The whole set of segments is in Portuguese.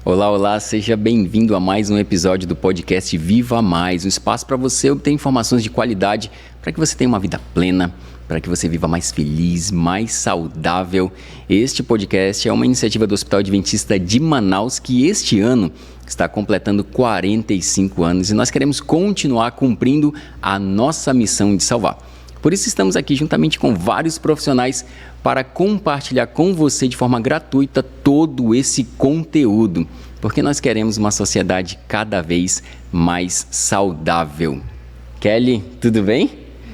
Olá, olá, seja bem-vindo a mais um episódio do podcast Viva Mais, um espaço para você obter informações de qualidade para que você tenha uma vida plena, para que você viva mais feliz, mais saudável. Este podcast é uma iniciativa do Hospital Adventista de Manaus que este ano está completando 45 anos e nós queremos continuar cumprindo a nossa missão de salvar. Por isso estamos aqui juntamente com vários profissionais para compartilhar com você de forma gratuita todo esse conteúdo, porque nós queremos uma sociedade cada vez mais saudável. Kelly, tudo bem?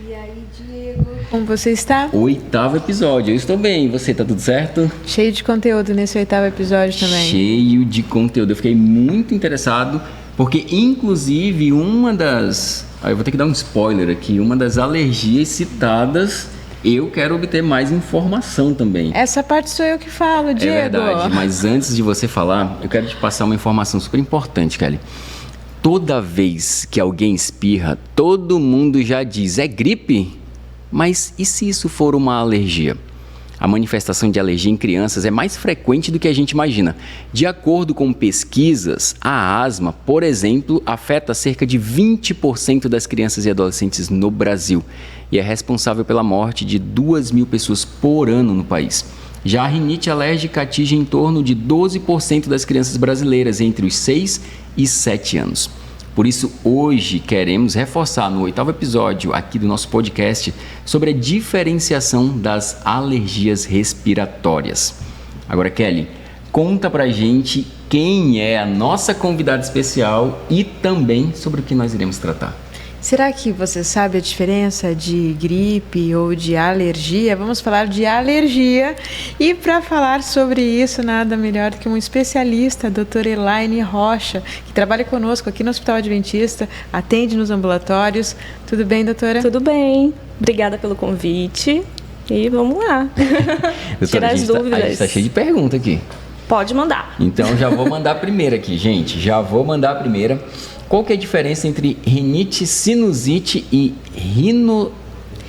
E aí, Diego, como você está? 8º episódio, eu estou bem, você tá tudo certo? Cheio de conteúdo nesse 8º episódio também. Cheio de conteúdo, eu fiquei muito interessado, porque inclusive uma das... eu vou ter que dar um spoiler aqui, uma das alergias citadas... eu quero obter mais informação também. Essa parte sou eu que falo, Diego. É verdade, mas antes de você falar, eu quero te passar uma informação super importante, Kelly. Toda vez que alguém espirra, todo mundo já diz, é gripe? Mas e se isso for uma alergia? A manifestação de alergia em crianças é mais frequente do que a gente imagina. De acordo com pesquisas, a asma, por exemplo, afeta cerca de 20% das crianças e adolescentes no Brasil e é responsável pela morte de 2.000 pessoas por ano no país. Já a rinite alérgica atinge em torno de 12% das crianças brasileiras entre os 6 e 7 anos. Por isso, hoje queremos reforçar no 8º episódio aqui do nosso podcast sobre a diferenciação das alergias respiratórias. Agora, Kelly, conta pra gente quem é a nossa convidada especial e também sobre o que nós iremos tratar. Será que você sabe a diferença de gripe ou de alergia? Vamos falar de alergia. E para falar sobre isso, nada melhor do que um especialista, a doutora Elaine Rocha, que trabalha conosco aqui no Hospital Adventista, atende nos ambulatórios. Tudo bem, doutora? Tudo bem. Obrigada pelo convite. E vamos lá. Doutora, tirar as dúvidas. A gente está cheio de perguntas aqui. Pode mandar. Então já vou mandar a primeira aqui, gente. Qual que é a diferença entre rinite, sinusite e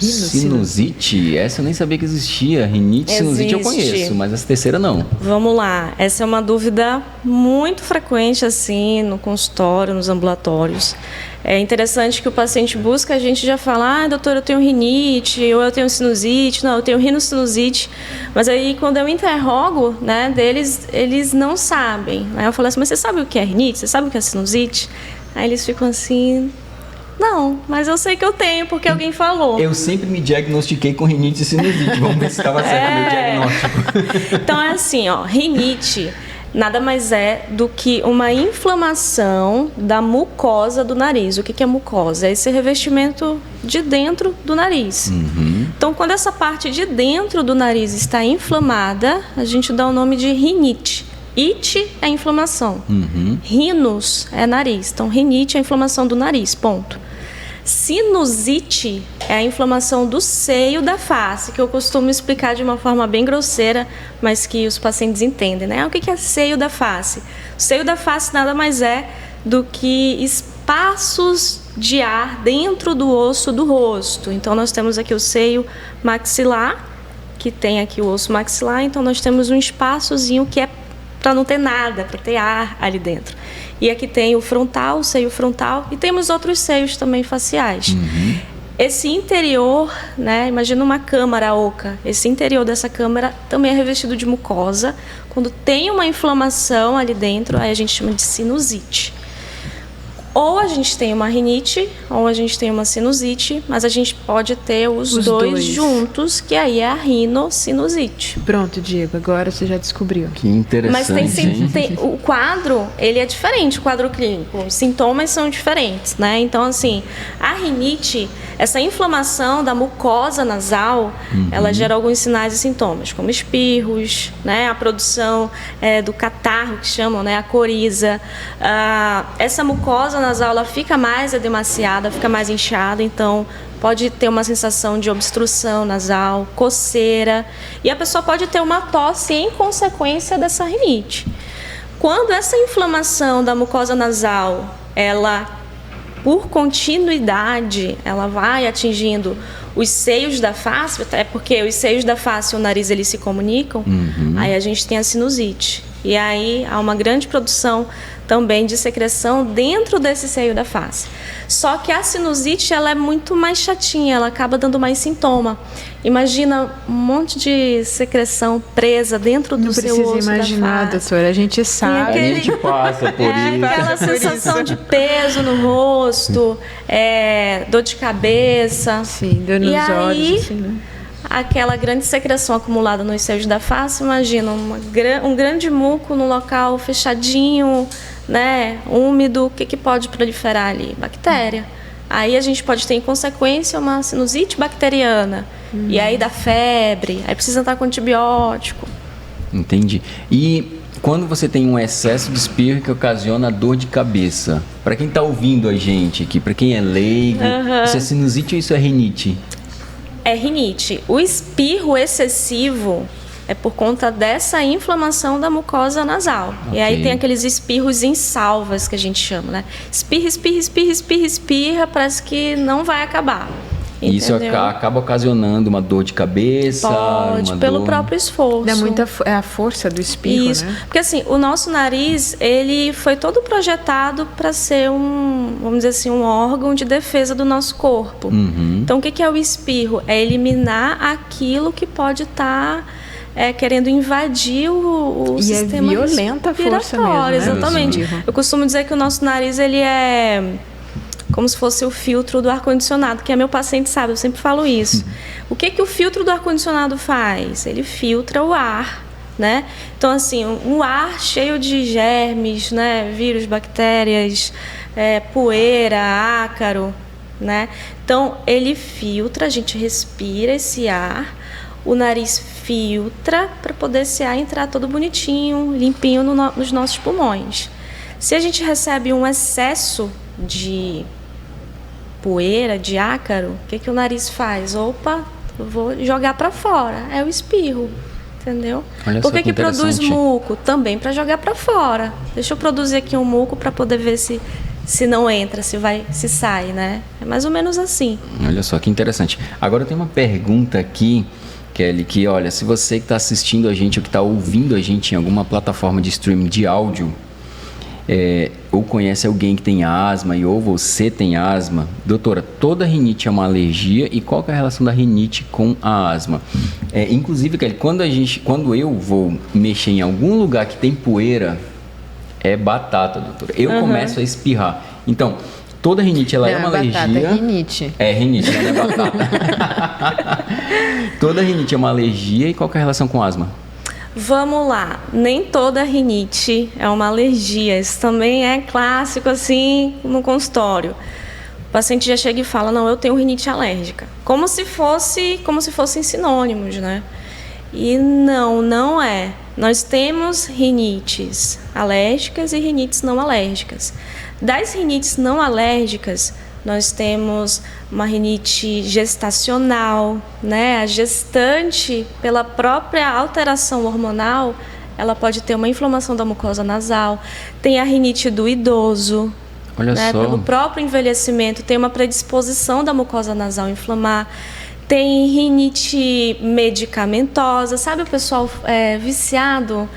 sinusite? Essa eu nem sabia que existia. Rinite, sinusite eu conheço, mas essa terceira não. Vamos lá. Essa é uma dúvida muito frequente assim no consultório, nos ambulatórios. É interessante que o paciente busca, a gente já fala, doutor, eu tenho rinite, ou eu tenho sinusite, não, eu tenho rinocinusite. Mas aí quando eu interrogo, né, deles, eles não sabem. Aí eu falo assim, mas você sabe o que é rinite? Você sabe o que é sinusite? Aí eles ficam assim, não, mas eu sei que eu tenho, porque alguém falou. Eu sempre me diagnostiquei com rinite e sinusite, vamos ver se estava certo o meu diagnóstico. Então é assim, rinite nada mais é do que uma inflamação da mucosa do nariz. O que é mucosa? É esse revestimento de dentro do nariz. Então, quando essa parte de dentro do nariz está inflamada, a gente dá o nome de rinite. Ite é inflamação. Rinos é nariz. Então, rinite é a inflamação do nariz, ponto. Sinusite é a inflamação do seio da face, que eu costumo explicar de uma forma bem grosseira, mas que os pacientes entendem, né? O que é seio da face? O seio da face nada mais é do que espaços de ar dentro do osso do rosto. Então, nós temos aqui o seio maxilar, que tem aqui o osso maxilar, então nós temos um espaçozinho que é para não ter nada, para ter ar ali dentro. E aqui tem o frontal, o seio frontal, e temos outros seios também faciais. Esse interior, né, imagina uma câmara oca, esse interior dessa câmara também é revestido de mucosa. Quando tem uma inflamação ali dentro, aí a gente chama de sinusite. Ou a gente tem uma rinite, ou a gente tem uma sinusite, mas a gente pode ter os dois juntos, que aí é a rinocinusite. Pronto, Diego, agora você já descobriu. Que interessante. Mas o quadro, ele é diferente, o quadro clínico. Os sintomas são diferentes, né? Então, assim, a rinite, essa inflamação da mucosa nasal, ela gera alguns sinais e sintomas, como espirros, né? A produção do catarro, que chamam, né? A coriza. Essa mucosa nasal, ela fica mais edemaciada, fica mais inchada, então pode ter uma sensação de obstrução nasal, coceira, e a pessoa pode ter uma tosse em consequência dessa rinite. Quando essa inflamação da mucosa nasal, ela, por continuidade, ela vai atingindo os seios da face, até porque os seios da face e o nariz eles se comunicam, aí a gente tem a sinusite. E aí há uma grande produção também de secreção dentro desse seio da face. Só que a sinusite, ela é muito mais chatinha, ela acaba dando mais sintoma. Imagina um monte de secreção presa dentro do seu osso da face. Não precisa imaginar, doutora, a gente sabe. A gente passa por isso. Aquela sensação de peso no rosto, dor de cabeça. Sim, dor nos olhos. Assim, né? Aquela grande secreção acumulada nos seios da face, imagina um grande muco num local fechadinho, né, úmido, o que pode proliferar ali? Bactéria. Aí a gente pode ter em consequência uma sinusite bacteriana, e aí dá febre, aí precisa estar com antibiótico. Entendi. E quando você tem um excesso de espirro que ocasiona dor de cabeça, para quem está ouvindo a gente aqui, para quem é leigo, isso é sinusite ou isso é rinite? É rinite. O espirro excessivo é por conta dessa inflamação da mucosa nasal. Okay. E aí tem aqueles espirros em salvas que a gente chama, né? Espirra, espirra, espirra, espirra, espirra, parece que não vai acabar. Entendeu? Isso acaba ocasionando uma dor de cabeça? Pode, pelo próprio esforço. É a força do espirro, isso, né? Porque assim, o nosso nariz, ele foi todo projetado para ser vamos dizer assim, um órgão de defesa do nosso corpo. Então, o que é o espirro? É eliminar aquilo que pode estar querendo invadir o sistema respiratório. E é violenta a força mesmo, né? Exatamente. Eu costumo dizer que o nosso nariz, ele é como se fosse o filtro do ar-condicionado, que meu paciente sabe, eu sempre falo isso. O que o filtro do ar-condicionado faz? Ele filtra o ar, né? Então, assim, um ar cheio de germes, né? Vírus, bactérias, poeira, ácaro, né? Então, ele filtra, a gente respira esse ar, o nariz filtra para poder esse ar entrar todo bonitinho, limpinho nos nossos pulmões. Se a gente recebe um excesso de poeira, de ácaro, o que o nariz faz? Opa, vou jogar para fora. É o espirro, entendeu? Olha Por só que produz muco? Também para jogar para fora. Deixa eu produzir aqui um muco para poder ver se não entra, se sai, né? É mais ou menos assim. Olha só que interessante. Agora tem uma pergunta aqui, Kelly, que olha, se você que está assistindo a gente ou que está ouvindo a gente em alguma plataforma de streaming de áudio, ou conhece alguém que tem asma ou você tem asma, doutora, toda rinite é uma alergia e qual que é a relação da rinite com a asma? Inclusive, Kelly, quando eu vou mexer em algum lugar que tem poeira, é batata, doutora. Eu começo a espirrar. Então, toda rinite ela é uma alergia. É rinite. É rinite, não é batata. Toda rinite é uma alergia e qual que é a relação com asma? Vamos lá, nem toda rinite é uma alergia, isso também é clássico assim no consultório. O paciente já chega e fala, não, eu tenho rinite alérgica, como se fossem sinônimos, né? E não é. Nós temos rinites alérgicas e rinites não alérgicas. Das rinites não alérgicas, nós temos uma rinite gestacional, né? A gestante, pela própria alteração hormonal, ela pode ter uma inflamação da mucosa nasal. Tem a rinite do idoso, olha né? só. Pelo próprio envelhecimento, tem uma predisposição da mucosa nasal inflamar. Tem rinite medicamentosa, sabe o pessoal viciado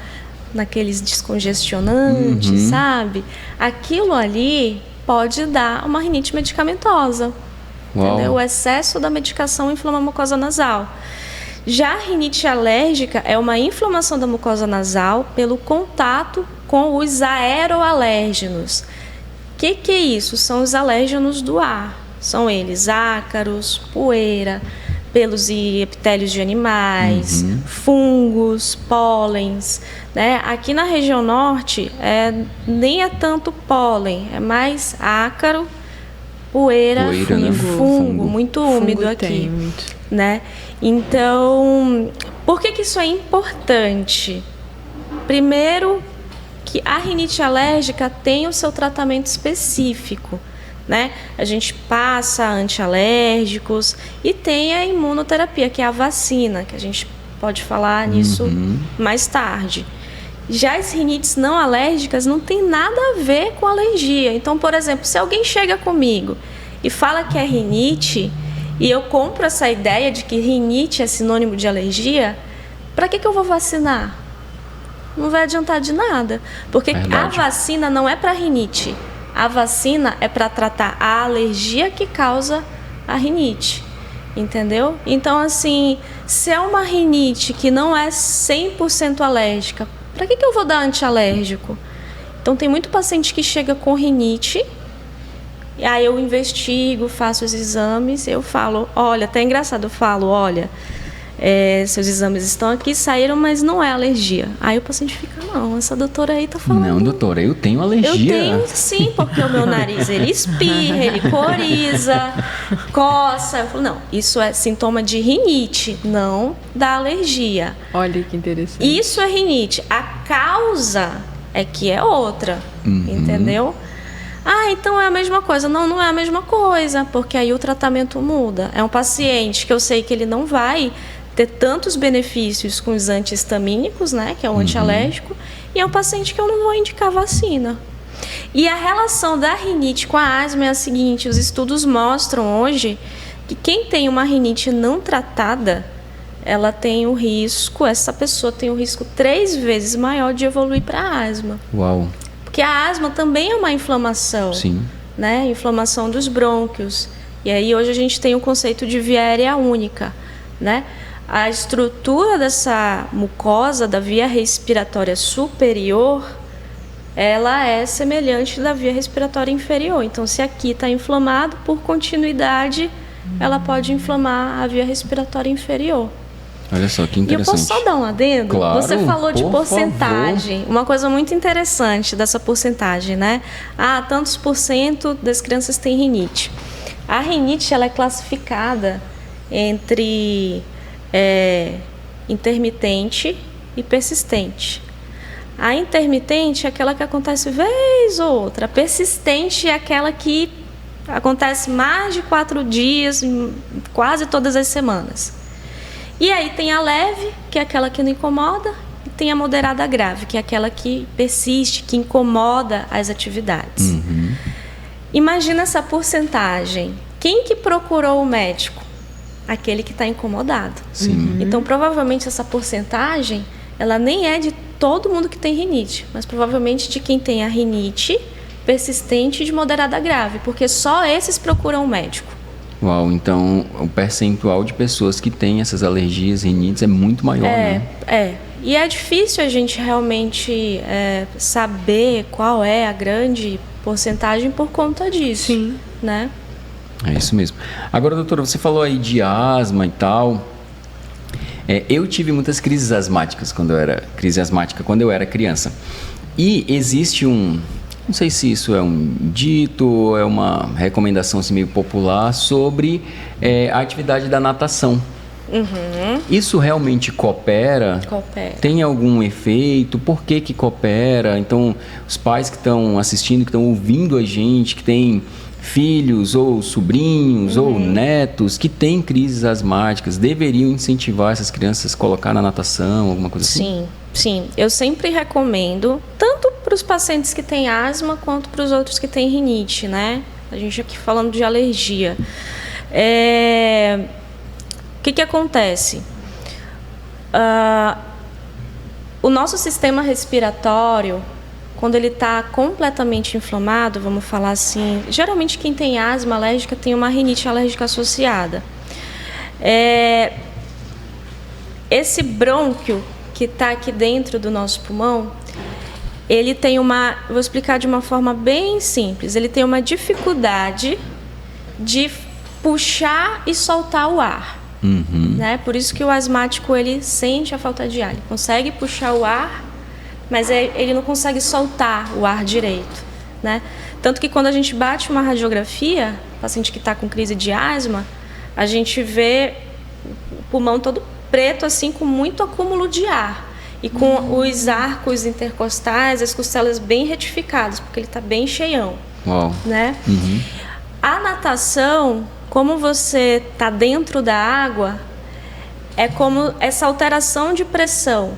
naqueles descongestionantes, sabe? Aquilo ali pode dar uma rinite medicamentosa. Entendeu? O excesso da medicação inflama a mucosa nasal. Já a rinite alérgica é uma inflamação da mucosa nasal pelo contato com os aeroalérgenos. O que é isso? São os alérgenos do ar. São eles ácaros, poeira, pelos e epitélios de animais, fungos, pólens, né? Aqui na região norte nem é tanto pólen, é mais ácaro, poeira fungo, muito úmido aqui, né? Então, por que isso é importante? Primeiro, que a rinite alérgica tem o seu tratamento específico, né? A gente passa antialérgicos e tem a imunoterapia, que é a vacina, que a gente pode falar nisso mais tarde. Já as rinites não alérgicas não tem nada a ver com alergia. Então, por exemplo, se alguém chega comigo e fala que é rinite e eu compro essa ideia de que rinite é sinônimo de alergia, para que eu vou vacinar? não vai adiantar de nada. Porque Verdade. a vacina não é para rinite. A vacina é para tratar a alergia que causa a rinite. Entendeu? Então, assim, se é uma rinite que não é 100% alérgica, para que eu vou dar antialérgico? Então, tem muito paciente que chega com rinite, e aí eu investigo, faço os exames, eu falo, olha, até é engraçado, eu falo, olha, seus exames estão aqui, saíram, mas não é alergia. Aí o paciente fica, não, essa doutora aí tá falando. Não, doutora, eu tenho alergia. Eu tenho sim, porque o meu nariz, ele espirra, ele coriza, coça. Eu falo, não, isso é sintoma de rinite, não da alergia. Olha que interessante. Isso é rinite. A causa é que é outra, entendeu? Ah, então é a mesma coisa. Não, não é a mesma coisa, porque aí o tratamento muda. É um paciente que eu sei que ele não vai ter tantos benefícios com os antihistamínicos, né, que é o antialérgico, e é um paciente que eu não vou indicar vacina. E a relação da rinite com a asma é a seguinte, os estudos mostram hoje que quem tem uma rinite não tratada, ela tem o risco, essa pessoa tem o risco 3 vezes maior de evoluir para asma. Uau. Porque a asma também é uma inflamação, Sim. né? Inflamação dos brônquios. E aí hoje a gente tem o conceito de via aérea única, né? A estrutura dessa mucosa da via respiratória superior, ela é semelhante da via respiratória inferior. Então, se aqui está inflamado, por continuidade, ela pode inflamar a via respiratória inferior. Olha só, que E eu interessante. posso só dar um adendo? Claro, Você falou de por porcentagem. favor. Uma coisa muito interessante dessa porcentagem, né? Ah, tantos por cento das crianças têm rinite. A rinite, ela é classificada entre intermitente e persistente. A intermitente é aquela que acontece vez ou outra. A persistente é aquela que acontece mais de 4 dias, quase todas as semanas. E aí tem a leve, que é aquela que não incomoda, e tem a moderada grave, que é aquela que persiste, que incomoda as atividades. Imagina essa porcentagem. Quem que procurou o médico? Aquele que está incomodado. Sim. Então, provavelmente, essa porcentagem, ela nem é de todo mundo que tem rinite, mas provavelmente de quem tem a rinite persistente e de moderada grave, porque só esses procuram o médico. Uau, então o percentual de pessoas que têm essas alergias, rinites, é muito maior, né? E é difícil a gente realmente saber qual é a grande porcentagem por conta disso. Sim. Né? É isso mesmo. Agora, doutora, você falou aí de asma e tal. Eu tive muitas crises asmáticas quando eu era criança. E existe não sei se isso é um dito ou é uma recomendação assim, meio popular sobre a atividade da natação. Isso realmente coopera? Coopera. Tem algum efeito? Por que que coopera? Então, os pais que estão assistindo, que estão ouvindo a gente, que têm filhos ou sobrinhos ou netos que têm crises asmáticas, deveriam incentivar essas crianças a colocar na natação, alguma coisa assim? Sim. Eu sempre recomendo, tanto para os pacientes que têm asma, quanto para os outros que têm rinite, né? A gente aqui falando de alergia. O que acontece? O nosso sistema respiratório, quando ele está completamente inflamado, vamos falar assim, geralmente quem tem asma alérgica tem uma rinite alérgica associada. Esse brônquio que está aqui dentro do nosso pulmão, ele tem vou explicar de uma forma bem simples, ele tem uma dificuldade de puxar e soltar o ar. Né? Por isso que o asmático ele sente a falta de ar, ele consegue puxar o ar, mas ele não consegue soltar o ar direito, né? Tanto que quando a gente bate uma radiografia, paciente que está com crise de asma, a gente vê o pulmão todo preto, assim, com muito acúmulo de ar. E com os arcos intercostais, as costelas bem retificadas, porque ele está bem cheião. Uau. Né? A natação, como você está dentro da água, é como essa alteração de pressão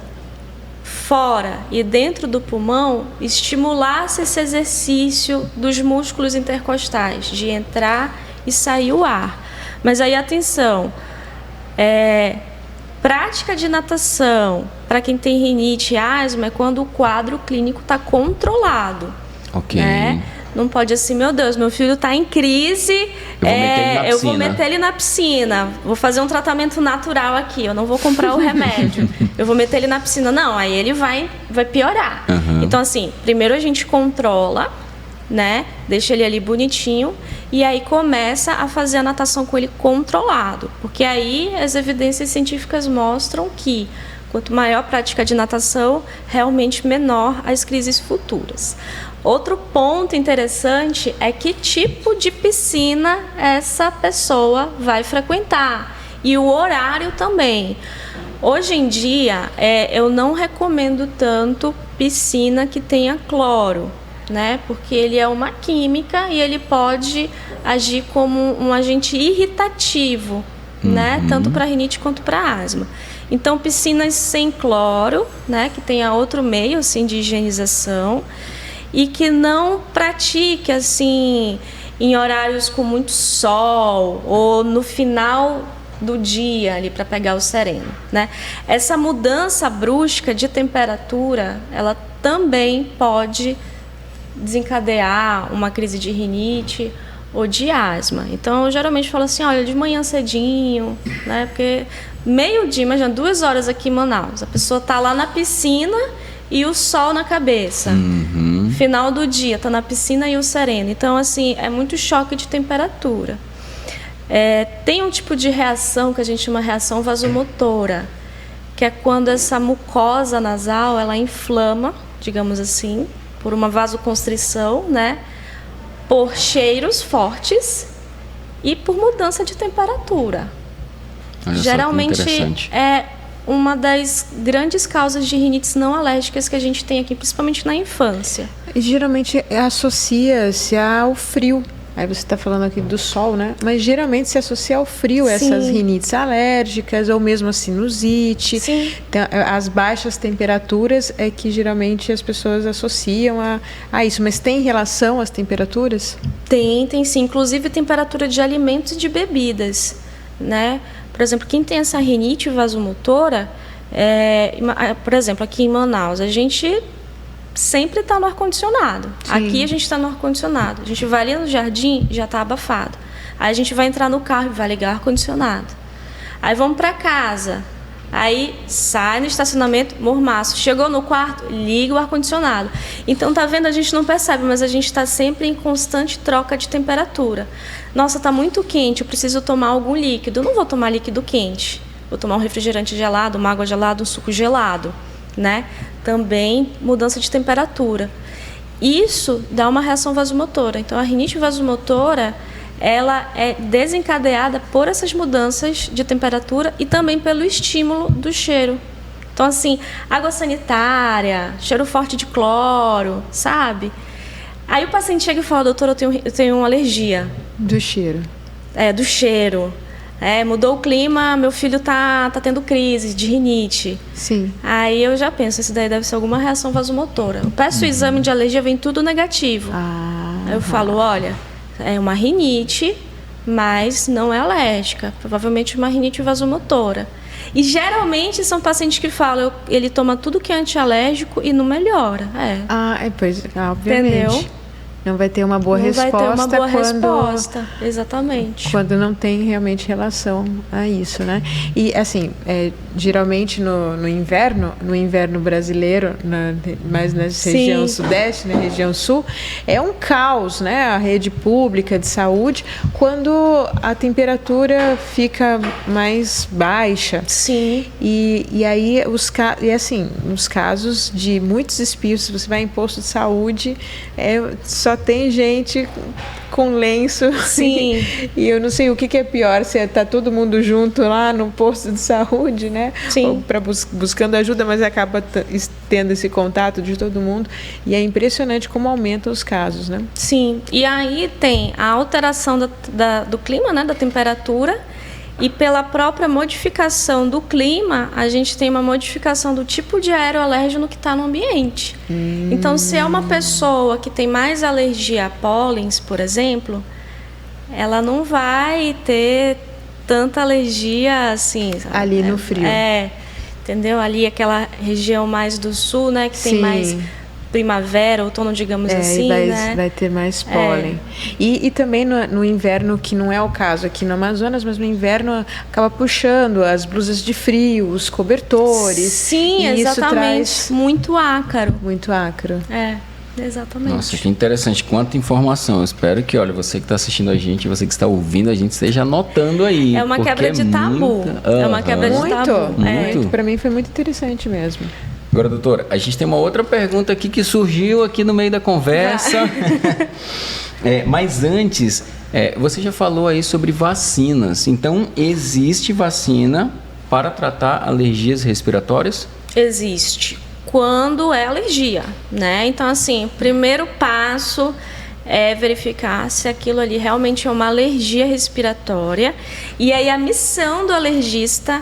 fora e dentro do pulmão estimulasse esse exercício dos músculos intercostais, de entrar e sair o ar. Mas aí, atenção, prática de natação, para quem tem rinite e asma é quando o quadro clínico está controlado. Ok. Né? Não pode assim, meu Deus, meu filho está em crise, eu vou meter ele na piscina, vou fazer um tratamento natural aqui, eu não vou comprar o remédio, eu vou meter ele na piscina. Não, aí ele vai piorar. Então, assim, primeiro a gente controla, né? Deixa ele ali bonitinho e aí começa a fazer a natação com ele controlado, porque aí as evidências científicas mostram que quanto maior a prática de natação, realmente menor as crises futuras. Outro ponto interessante é que tipo de piscina essa pessoa vai frequentar e o horário também. Hoje em dia, eu não recomendo tanto piscina que tenha cloro, né? Porque ele é uma química e ele pode agir como um agente irritativo, né? Tanto para rinite quanto para asma. Então, piscinas sem cloro, né? Que tenha outro meio assim, de higienização e que não pratique assim em horários com muito sol ou no final do dia ali para pegar o sereno, né? Essa mudança brusca de temperatura, ela também pode desencadear uma crise de rinite ou de asma. Então, eu geralmente falo assim, olha, de manhã cedinho, né? Porque meio-dia, imagina, 2 horas aqui em Manaus, a pessoa tá lá na piscina e o sol na cabeça. Final do dia, tá na piscina e o sereno. Então, assim, é muito choque de temperatura. Tem um tipo de reação que a gente chama reação vasomotora, que é quando essa mucosa nasal, ela inflama, digamos assim, por uma vasoconstrição, né? Por cheiros fortes e por mudança de temperatura. Olha geralmente só que interessante. É uma das grandes causas de rinites não alérgicas que a gente tem aqui, principalmente na infância. E geralmente associa-se ao frio. Aí você está falando aqui do sol, né? Mas geralmente se associa ao frio essas rinites alérgicas ou mesmo a sinusite. Então, as baixas temperaturas é que geralmente as pessoas associam a isso. Mas tem relação às temperaturas? Tem sim. Inclusive temperatura de alimentos e de bebidas, né? Por exemplo, quem tem essa rinite vasomotora, por exemplo, aqui em Manaus, a gente sempre está no ar-condicionado. Aqui a gente está no ar-condicionado. A gente vai ali no jardim, já está abafado. Aí a gente vai entrar no carro e vai ligar o ar-condicionado. Aí vamos para casa. Aí sai no estacionamento, mormaço. Chegou no quarto, liga o ar-condicionado. Então, tá vendo? A gente não percebe, mas a gente está sempre em constante troca de temperatura. Nossa, está muito quente, eu preciso tomar algum líquido. Eu não vou tomar líquido quente. Vou tomar um refrigerante gelado, uma água gelada, um suco gelado, né? Também mudança de temperatura. Isso dá uma reação vasomotora. Então, a rinite vasomotora, ela é desencadeada por essas mudanças de temperatura e também pelo estímulo do cheiro. Então, assim, água sanitária, cheiro forte de cloro, sabe? Aí o paciente chega e fala, doutor, eu tenho uma alergia. Do cheiro. Do cheiro. Mudou o clima, meu filho tá tendo crise de rinite. Sim. Aí eu já penso, isso daí deve ser alguma reação vasomotora. Eu peço o exame de alergia, vem tudo negativo. Aí eu falo, olha, é uma rinite, mas não é alérgica. Provavelmente uma rinite vasomotora. E geralmente são pacientes que falam, ele toma tudo que é antialérgico e não melhora. Pois, obviamente. Entendeu? Não vai ter uma boa resposta. Vai ter uma boa resposta, exatamente. Quando não tem realmente relação a isso, né? E, assim, geralmente no inverno brasileiro, mais na região sudeste, na região sul, é um caos, né? A rede pública de saúde, quando a temperatura fica mais baixa. Sim. E aí, nos casos de muitos espirros, se você vai em posto de saúde, só tem gente com lenço. Sim. E eu não sei o que é pior, se tá todo mundo junto lá no posto de saúde, né? Sim. Buscando ajuda, mas acaba tendo esse contato de todo mundo. E é impressionante como aumentam os casos, né? Sim. E aí tem a alteração do clima, né? Da temperatura. E pela própria modificação do clima, a gente tem uma modificação do tipo de aeroalérgeno que está no ambiente. Então, se é uma pessoa que tem mais alergia a pólens, por exemplo, ela não vai ter tanta alergia assim. Ali no frio. entendeu? Ali aquela região mais do sul, né, que tem mais primavera, outono, digamos assim, né? Vai ter mais pólen. E também no inverno, que não é o caso aqui no Amazonas, mas no inverno acaba puxando as blusas de frio, os cobertores. Sim, exatamente. Isso traz muito ácaro. Muito ácaro. Exatamente. Nossa, que interessante, quanta informação. Eu espero que, olha, você que está assistindo a gente, você que está ouvindo a gente, esteja anotando aí. É uma quebra de tabu. É uma quebra de tabu. Muito. Para mim foi muito interessante mesmo. Agora, doutora, a gente tem uma outra pergunta aqui que surgiu aqui no meio da conversa. Mas antes, você já falou aí sobre vacinas. Então, existe vacina para tratar alergias respiratórias? Existe. Quando é alergia, né? Então, assim, o primeiro passo é verificar se aquilo ali realmente é uma alergia respiratória. E aí a missão do alergista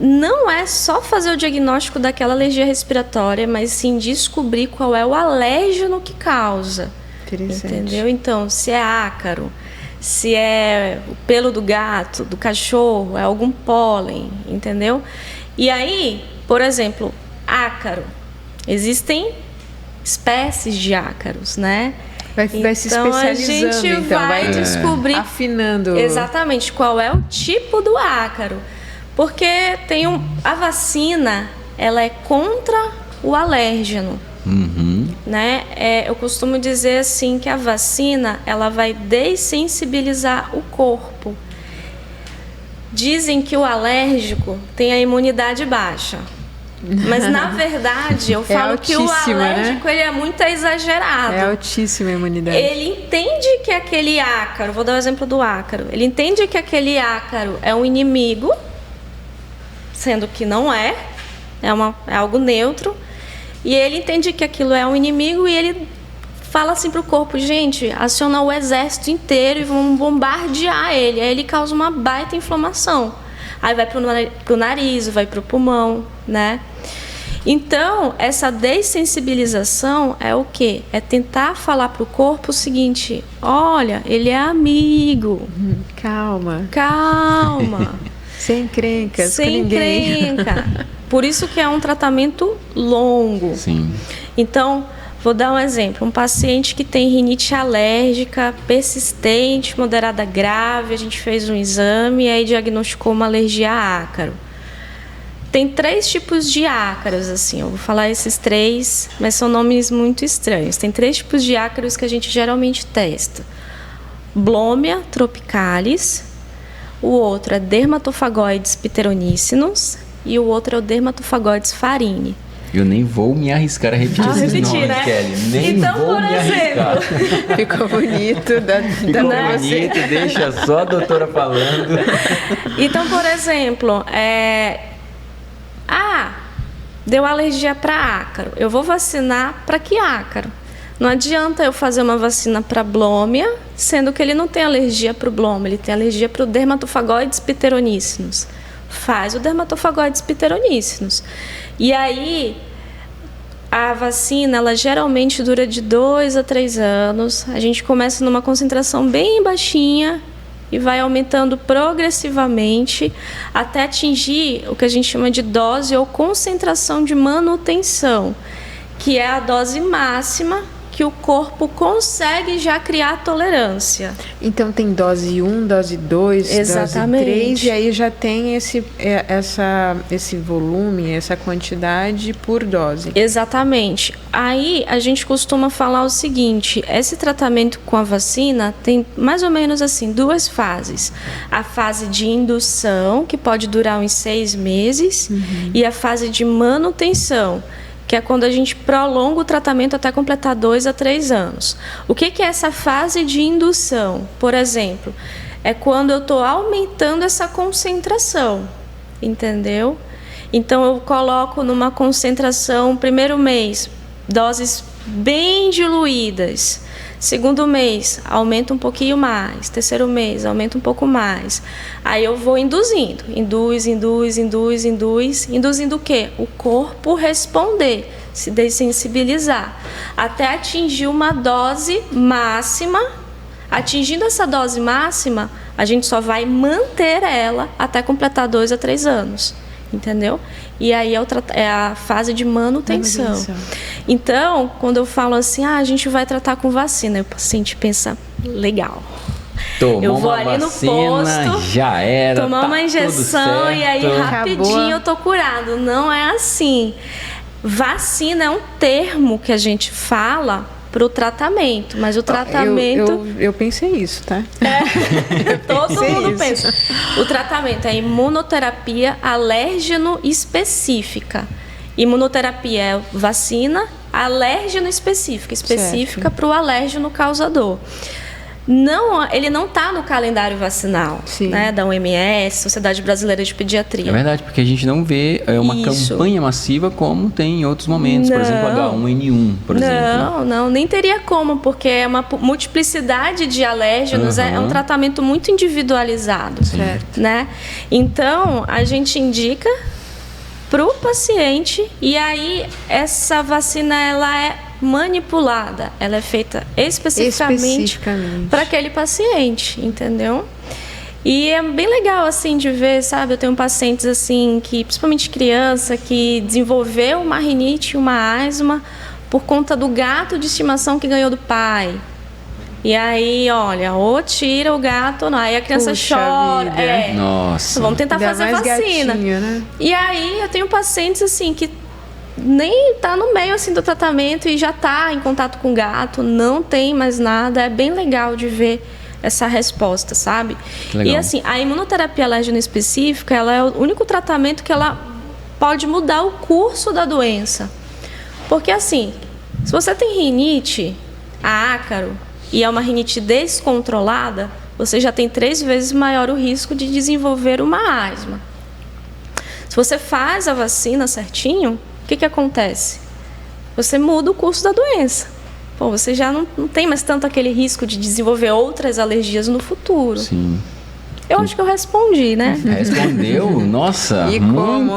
não é só fazer o diagnóstico daquela alergia respiratória, mas sim descobrir qual é o alérgeno que causa. Interessante. Entendeu? Então, se é ácaro, se é o pelo do gato, do cachorro, é algum pólen, entendeu? E aí, por exemplo, ácaro. Existem espécies de ácaros, né? Vai se especializando, a gente vai descobrir afinando exatamente qual é o tipo do ácaro. Porque a vacina, ela é contra o alérgeno, né? Eu costumo dizer assim que a vacina, ela vai dessensibilizar o corpo. Dizem que o alérgico tem a imunidade baixa. Mas, na verdade, eu falo que o alérgico, né? Ele é muito exagerado. É altíssima a imunidade. Ele entende que aquele ácaro, vou dar o exemplo do ácaro, ele entende que aquele ácaro é um inimigo, sendo que não é algo neutro, e ele entende que aquilo é um inimigo e ele fala assim pro corpo, gente, aciona o exército inteiro e vão bombardear ele. Aí ele causa uma baita inflamação. Aí vai pro nariz, vai pro pulmão, né? Então, essa dessensibilização é o quê? É tentar falar pro corpo o seguinte, olha, ele é amigo. Calma. Sem encrencas com ninguém. Sem encrenca. Por isso que é um tratamento longo. Sim. Então, vou dar um exemplo. Um paciente que tem rinite alérgica persistente, moderada grave, a gente fez um exame e aí diagnosticou uma alergia a ácaro. Tem 3 tipos de ácaros, assim, eu vou falar esses 3, mas são nomes muito estranhos. Tem 3 tipos de ácaros que a gente geralmente testa. Blomia tropicalis, o outro é Dermatophagoides pteroníceos e o outro é o Dermatophagoides farini. Eu nem vou me arriscar a repetir esses nomes, né? Kelly. Nem então, vou por me exemplo, arriscar. Ficou bonito. Ficou bonito, deixa só a doutora falando. Então, por exemplo, deu alergia para ácaro. Eu vou vacinar para que ácaro? Não adianta eu fazer uma vacina para blômia, sendo que ele não tem alergia para o blômia, ele tem alergia para o Dermatophagoides pteroníceos. Faz o Dermatophagoides pteroníceos. E aí, a vacina, ela geralmente dura de 2 a 3 anos. A gente começa numa concentração bem baixinha e vai aumentando progressivamente até atingir o que a gente chama de dose ou concentração de manutenção, que é a dose máxima que o corpo consegue já criar tolerância. Então tem dose 1, dose 2, exatamente, dose 3, e aí já tem esse volume, essa quantidade por dose. Exatamente. Aí a gente costuma falar o seguinte, esse tratamento com a vacina tem mais ou menos assim 2 fases. A fase de indução, que pode durar uns 6 meses, e a fase de manutenção, que é quando a gente prolonga o tratamento até completar 2 a 3 anos. O que é essa fase de indução? Por exemplo, é quando eu estou aumentando essa concentração, entendeu? Então, eu coloco numa concentração, primeiro mês, doses bem diluídas. Segundo mês, aumenta um pouquinho mais. Terceiro mês, aumenta um pouco mais. Aí eu vou induzindo. Induzindo o quê? O corpo responder, se dessensibilizar. Até atingir uma dose máxima. Atingindo essa dose máxima, a gente só vai manter ela até completar 2 a 3 anos. entendeu? E aí é a fase de manutenção. Então, quando eu falo assim, a gente vai tratar com vacina, o paciente pensa, legal. Tomou eu vou uma ali vacina, no posto, já era, tomar uma injeção e aí rapidinho eu tô curado. Não é assim. Vacina é um termo que a gente fala para o tratamento, mas o tratamento... Eu pensei isso, tá? Todo mundo pensa. O tratamento é imunoterapia alérgeno específica. Imunoterapia é vacina alérgeno específica para o alérgeno causador. Não, ele não está no calendário vacinal, né, da OMS, Sociedade Brasileira de Pediatria. É verdade, porque a gente não vê uma campanha massiva como tem em outros momentos, por exemplo, H1N1, por exemplo. Não, nem teria como, porque é uma multiplicidade de alérgenos, é um tratamento muito individualizado, certo? Né? Então, a gente indica para o paciente e aí essa vacina ela é manipulada, ela é feita especificamente para aquele paciente, entendeu? E é bem legal assim de ver, sabe? Eu tenho pacientes assim que, principalmente criança, que desenvolveu uma rinite, uma asma por conta do gato de estimação que ganhou do pai. E aí, olha, ou tira o gato ou não. Aí a criança chora. Nossa. Vamos tentar fazer vacina. Gatinho, né? E aí eu tenho pacientes assim que nem tá no meio assim do tratamento e já tá em contato com o gato, não tem mais nada. É bem legal de ver essa resposta, sabe? Legal. E assim, a imunoterapia alérgena específica, ela é o único tratamento que ela pode mudar o curso da doença. Porque assim, se você tem rinite, ácaro, e é uma rinite descontrolada, você já tem 3 vezes maior o risco de desenvolver uma asma. Se você faz a vacina certinho, o que acontece? Você muda o curso da doença. Pô, você já não tem mais tanto aquele risco de desenvolver outras alergias no futuro. Sim. Eu acho que eu respondi, né? Respondeu? Nossa, E muito! como?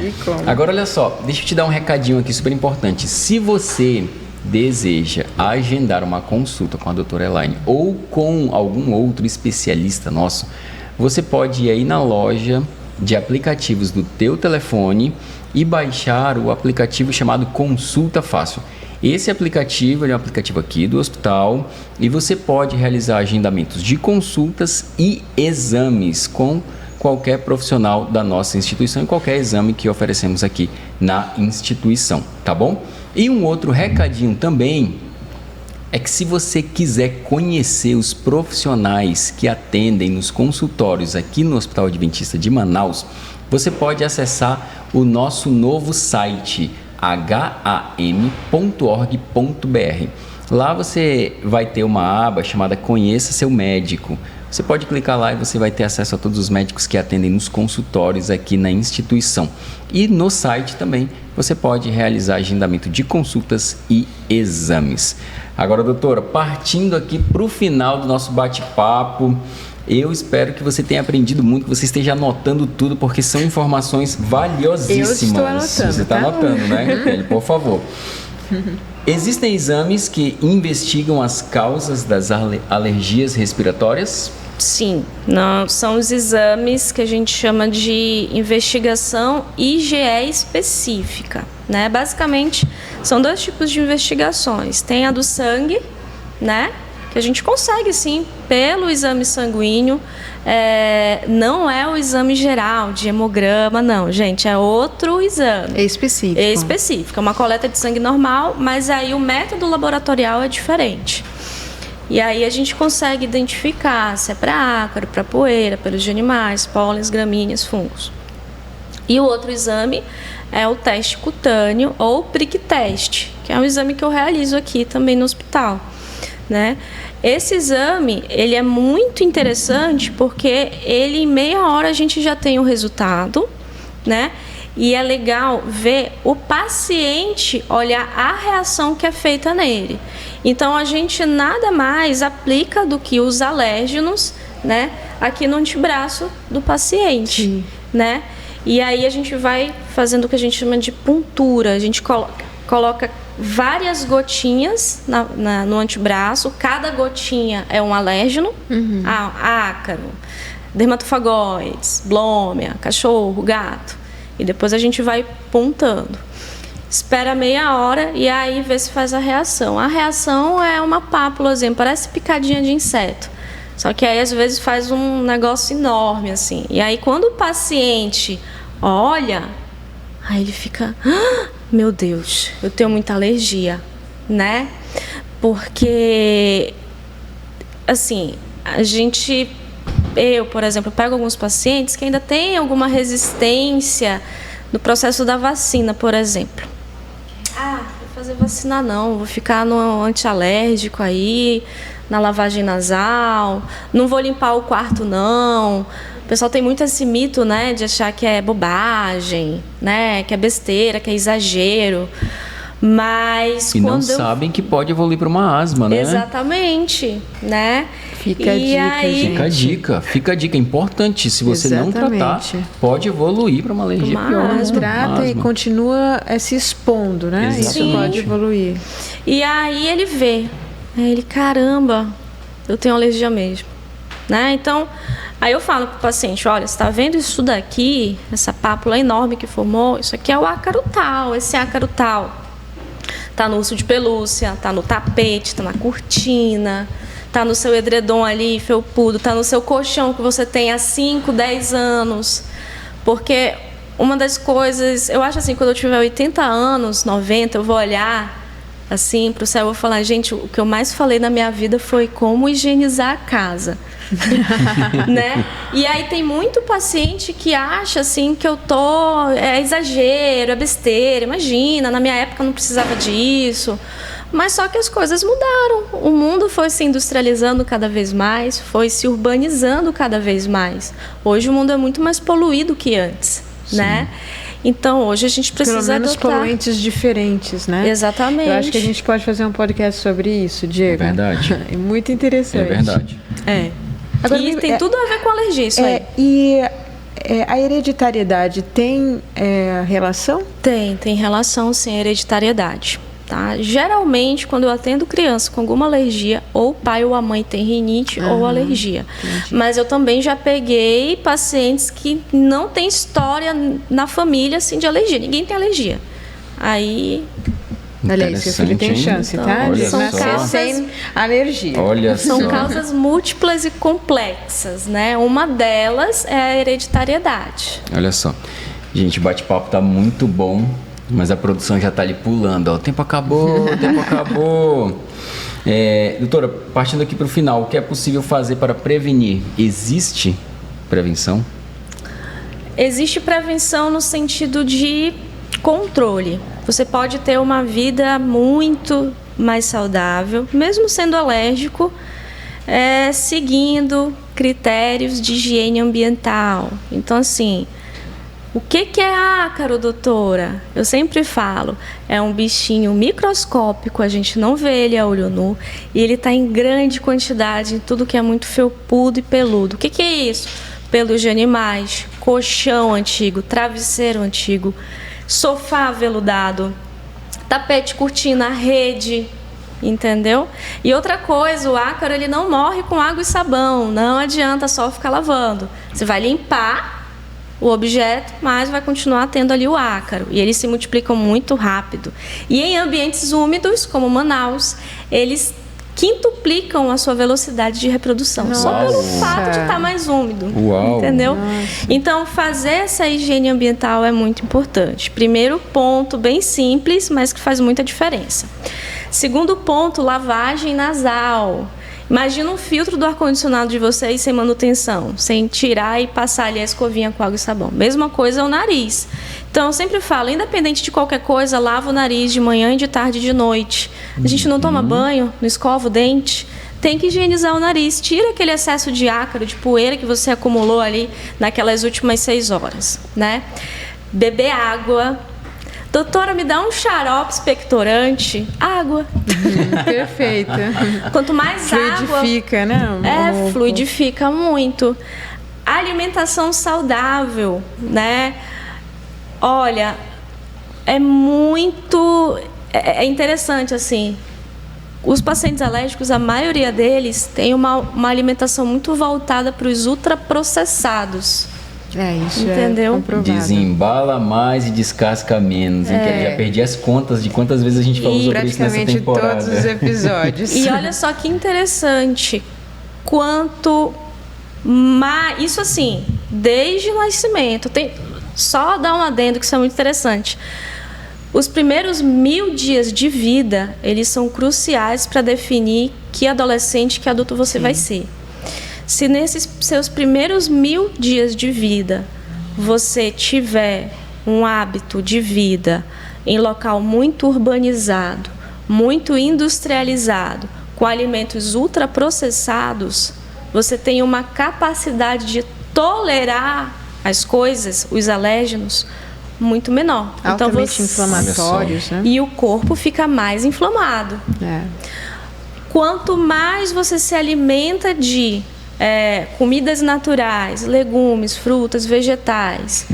E como? Agora, olha só, deixa eu te dar um recadinho aqui super importante. Se você deseja agendar uma consulta com a doutora Elaine ou com algum outro especialista nosso, você pode ir aí na loja de aplicativos do teu telefone e baixar o aplicativo chamado Consulta Fácil. Esse aplicativo é um aplicativo aqui do hospital e você pode realizar agendamentos de consultas e exames com qualquer profissional da nossa instituição e qualquer exame que oferecemos aqui na instituição, tá bom? E um outro recadinho também é que se você quiser conhecer os profissionais que atendem nos consultórios aqui no Hospital Adventista de Manaus, você pode acessar o nosso novo site ham.org.br. Lá você vai ter uma aba chamada Conheça Seu Médico. Você pode clicar lá e você vai ter acesso a todos os médicos que atendem nos consultórios aqui na instituição. E no site também você pode realizar agendamento de consultas e exames. Agora, doutora, partindo aqui para o final do nosso bate-papo, eu espero que você tenha aprendido muito, que você esteja anotando tudo, porque são informações valiosíssimas. Eu estou anotando. Você está anotando, né, Kelly? Por favor. Existem exames que investigam as causas das alergias respiratórias? Sim, não, são os exames que a gente chama de investigação IgE específica, né? Basicamente, são 2 tipos de investigações. Tem a do sangue, né? Que a gente consegue, sim, pelo exame sanguíneo. Não é o exame geral de hemograma, não, gente, é outro exame. É específico. É específico, é uma coleta de sangue normal, mas aí o método laboratorial é diferente. E aí a gente consegue identificar se é para ácaro, para poeira, pelos de animais, pólens, gramíneas, fungos. E o outro exame é o teste cutâneo ou prick test, que é um exame que eu realizo aqui também no hospital, né? Esse exame, ele é muito interessante porque ele em meia hora a gente já tem o resultado, né? E é legal ver o paciente olhar a reação que é feita nele. Então, a gente nada mais aplica do que os alérgenos, né, aqui no antebraço do paciente, né? E aí a gente vai fazendo o que a gente chama de puntura. A gente coloca várias gotinhas no antebraço. Cada gotinha é um alérgeno, ácaro, dermatofagóides, blômia, cachorro, gato. E depois a gente vai pontando. Espera meia hora e aí vê se faz a reação. A reação é uma pápulazinha, parece picadinha de inseto. Só que aí às vezes faz um negócio enorme assim. E aí quando o paciente olha, aí ele fica, meu Deus, eu tenho muita alergia, né? Porque, assim, eu, por exemplo, pego alguns pacientes que ainda têm alguma resistência no processo da vacina, por exemplo. Vou fazer vacina não, vou ficar no antialérgico aí, na lavagem nasal, não vou limpar o quarto não. O pessoal tem muito esse mito, né, de achar que é bobagem, né, que é besteira, que é exagero. Mas e não sabem que pode evoluir para uma asma, né? Exatamente, né? Fica a dica, gente. Fica a dica. É importante. Se você não tratar, pode evoluir para uma alergia pior. Não trata e continua se expondo, né? Exatamente. Isso pode evoluir. E aí ele vê. Ele, caramba, eu tenho alergia mesmo, né? Então, aí eu falo pro paciente, olha, você está vendo isso daqui, essa pápula enorme que formou? Isso aqui é o ácaro tal, esse ácaro tal. Tá no urso de pelúcia, tá no tapete, tá na cortina, tá no seu edredom ali, felpudo, tá no seu colchão que você tem há 5, 10 anos. Porque uma das coisas, eu acho assim, quando eu tiver 80 anos, 90, eu vou olhar assim para o céu e vou falar, gente, o que eu mais falei na minha vida foi como higienizar a casa. Né? E aí tem muito paciente que acha assim que é exagero, é besteira. Imagina, na minha época eu não precisava disso. Mas só que as coisas mudaram. O mundo foi se industrializando cada vez mais, foi se urbanizando cada vez mais. Hoje o mundo é muito mais poluído que antes, né? Então, hoje a gente precisa pelo menos adotar poluentes diferentes, né? Exatamente. Eu acho que a gente pode fazer um podcast sobre isso, Diego. É verdade. É muito interessante. É verdade. Agora, e tem tudo a ver com alergia, isso aí. E a hereditariedade tem relação? Tem relação, sim, a hereditariedade. Tá? Geralmente, quando eu atendo criança com alguma alergia, ou o pai ou a mãe tem rinite ou alergia. Entendi. Mas eu também já peguei pacientes que não têm história na família assim, de alergia. Ninguém tem alergia. Aí... Olha aí, seu filho tem chance, então, tá? Olha são causas sem alergia. Olha são só. causas múltiplas e complexas, né? Uma delas é a hereditariedade. Olha só. Gente, o bate-papo tá muito bom. Mas a produção já está ali pulando, ó. O tempo acabou, o tempo acabou. Doutora, partindo aqui para o final, o que é possível fazer para prevenir? Existe prevenção? Existe prevenção no sentido de controle. Você pode ter uma vida muito mais saudável, mesmo sendo alérgico, seguindo critérios de higiene ambiental. Então, assim... O que é ácaro, doutora? Eu sempre falo, é um bichinho microscópico, a gente não vê ele a olho nu, e ele está em grande quantidade em tudo que é muito felpudo e peludo. O que é isso? Pelos de animais, colchão antigo, travesseiro antigo, sofá aveludado, tapete, cortina, rede, entendeu? E outra coisa, o ácaro ele não morre com água e sabão, não adianta só ficar lavando. Você vai limpar o objeto, mas vai continuar tendo ali o ácaro. E eles se multiplicam muito rápido. E em ambientes úmidos, como Manaus, eles quintuplicam a sua velocidade de reprodução. Uau. Só pelo fato de estar mais úmido. Uau. Entendeu? Nossa. Então, fazer essa higiene ambiental é muito importante. Primeiro ponto, bem simples, mas que faz muita diferença. Segundo ponto, lavagem nasal. Imagina um filtro do ar-condicionado de vocês sem manutenção, sem tirar e passar ali a escovinha com água e sabão. Mesma coisa é o nariz. Então, eu sempre falo, independente de qualquer coisa, lava o nariz de manhã, de tarde e de noite. A gente não toma banho, não escova o dente. Tem que higienizar o nariz. Tira aquele excesso de ácaro, de poeira que você acumulou ali naquelas últimas 6 horas, né? Beber água. Doutora, me dá um xarope expectorante. Água. Perfeito. Quanto mais água... Fluidifica, né? Fluidifica muito. Alimentação saudável, né? Olha, é muito... É interessante, assim. Os pacientes alérgicos, a maioria deles tem uma alimentação muito voltada para os ultraprocessados. Isso entendeu? É comprovado. Desembala mais e descasca menos. Hein, Kelly? Já perdi as contas de quantas vezes a gente falou sobre isso nessa temporada. Praticamente todos os episódios. E olha só que interessante. Quanto mais... Isso assim, desde o nascimento. Só dar um adendo que isso é muito interessante. Os primeiros 1000 dias de vida, eles são cruciais para definir que adolescente, que adulto você vai ser. Se nesses seus primeiros 1000 dias de vida, você tiver um hábito de vida em local muito urbanizado, muito industrializado, com alimentos ultraprocessados, você tem uma capacidade de tolerar as coisas, os alérgenos, muito menor. Altamente inflamatórios, né? E o corpo fica mais inflamado. Quanto mais você se alimenta de comidas naturais, legumes, frutas, vegetais,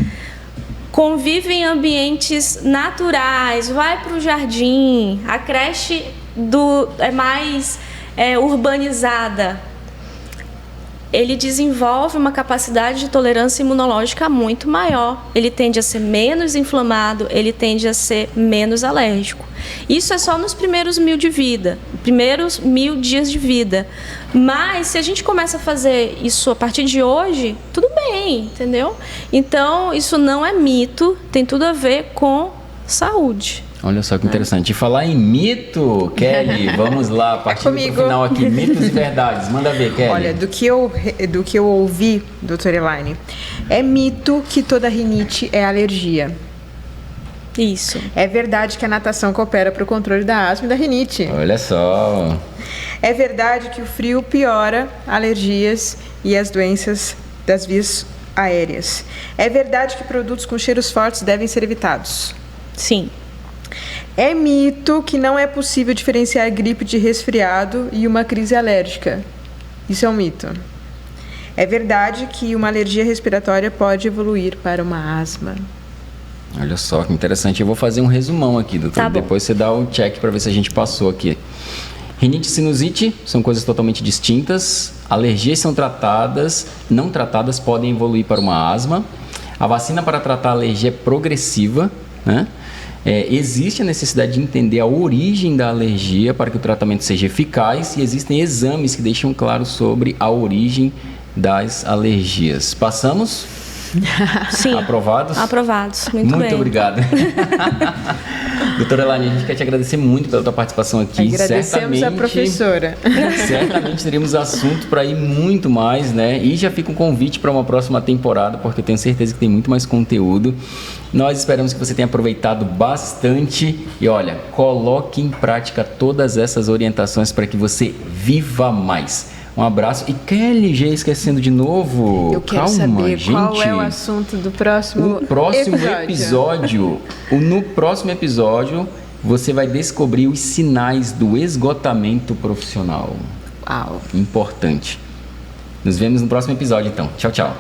convive em ambientes naturais, vai para o jardim, a creche é mais urbanizada, ele desenvolve uma capacidade de tolerância imunológica muito maior. Ele tende a ser menos inflamado, ele tende a ser menos alérgico. Isso é só nos primeiros 1000 de vida, primeiros 1000 dias de vida. Mas se a gente começa a fazer isso a partir de hoje, tudo bem, entendeu? Então, isso não é mito, tem tudo a ver com saúde. Olha só que interessante. E falar em mito, Kelly, vamos lá, partindo para o final aqui. Mitos e verdades. Manda ver, Kelly. Olha, do que eu ouvi, doutora Elaine, é mito que toda rinite é alergia. Isso. É verdade que a natação coopera para o controle da asma e da rinite. Olha só. É verdade que o frio piora alergias e as doenças das vias aéreas. É verdade que produtos com cheiros fortes devem ser evitados. Sim. É mito que não é possível diferenciar gripe de resfriado e uma crise alérgica. Isso é um mito. É verdade que uma alergia respiratória pode evoluir para uma asma. Olha só que interessante. Eu vou fazer um resumão aqui, doutor. Tá bom. Depois você dá o check para ver se a gente passou aqui. Rinite e sinusite são coisas totalmente distintas. Alergias são tratadas, não tratadas podem evoluir para uma asma. A vacina para tratar a alergia é progressiva, né? Existe a necessidade de entender a origem da alergia para que o tratamento seja eficaz e existem exames que deixam claro sobre a origem das alergias. Passamos? Sim. Aprovados? Aprovados. Muito bem. Muito obrigado. Doutora Elaine, a gente quer te agradecer muito pela tua participação aqui. Agradecemos a professora. Certamente teremos assunto para ir muito mais, né? E já fica um convite para uma próxima temporada, porque eu tenho certeza que tem muito mais conteúdo. Nós esperamos que você tenha aproveitado bastante e, olha, coloque em prática todas essas orientações para que você viva mais. Um abraço. E Kelly, já esquecendo de novo. Eu quero Calma, saber gente. qual é o assunto do próximo episódio. No próximo episódio, você vai descobrir os sinais do esgotamento profissional. Uau. Importante. Nos vemos no próximo episódio, então. Tchau, tchau.